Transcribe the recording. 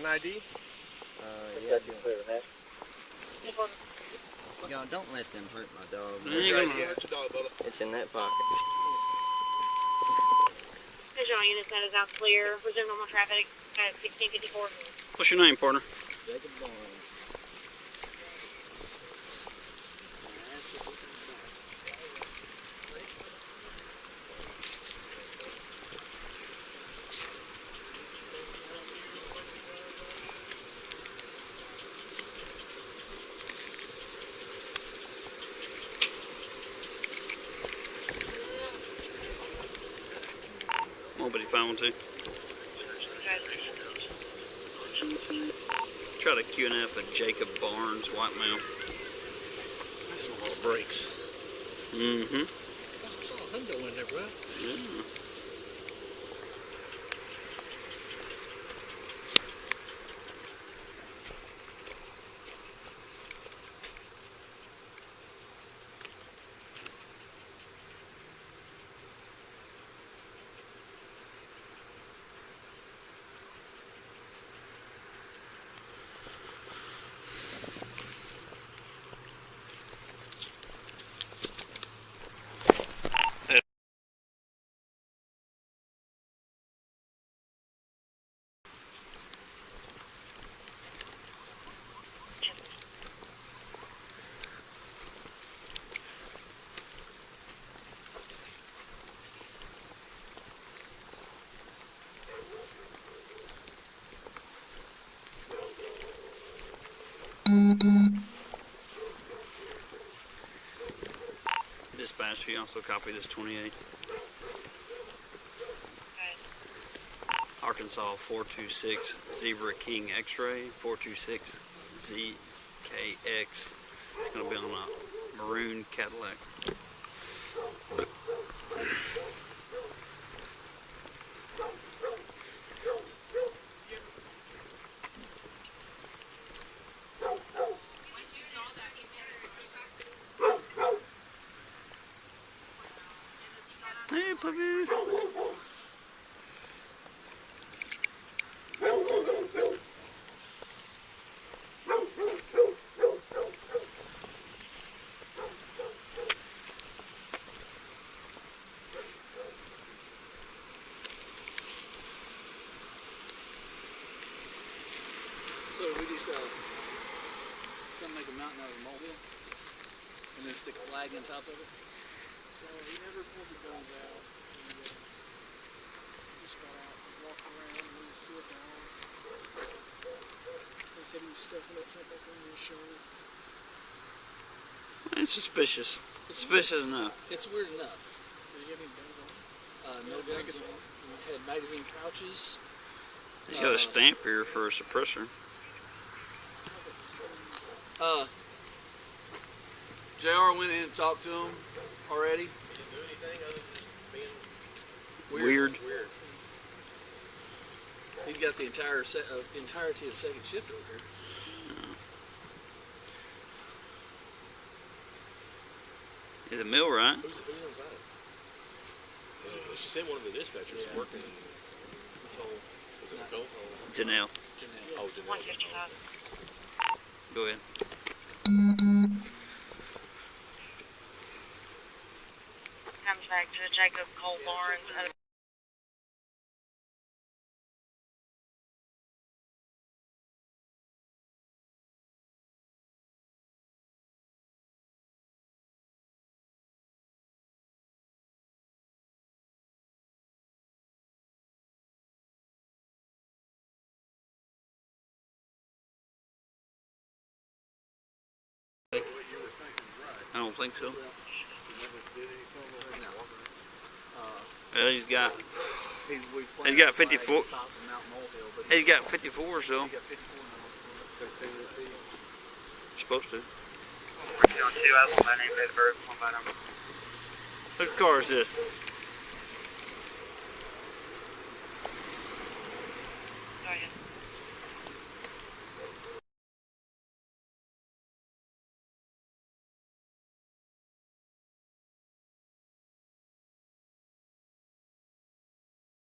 an ID? Yeah. Y'all don't let them hurt my dog. It's in that pocket. Visual unit that is now clear. Resume normal traffic at 1654. What's your name, partner? Jacob Barnes. Nobody found too. Try to QNF a Jacob Barnes, White Male. That's some little brakes. Mm-hmm. I saw a Hundo in there, bro. Yeah. Dispatch, you also copy this 28. Arkansas 426 Zebra King X-Ray 426 ZKX. It's going to be on a maroon Cadillac. Hey, puppy. So we just come make a mountain out of a molehill and then stick a flag on top of it. So he never pulled the guns out. He just got out, was walking around, and he was sitting down. They said he was stuffing up something under his shoulder. It's suspicious. Suspicious enough. It's weird enough. Did he have any guns on? No guns. He had magazine pouches. He's got a stamp here for a suppressor. JR went in and talked to him already. Did he do anything other than just being Weird. He's got the entirety of second shift over here. He's a millwright. Who's on side? She sent one of the dispatchers working in Nicole. Was it Nicole? Janelle. Oh, Janelle. 155. Go ahead. Comes back to Jacob Cole Barnes. I don't think so. Well, he's got 54. He's got 54, so you're supposed to. John 2, I want my name, date of birth, one by number. Whose car is this?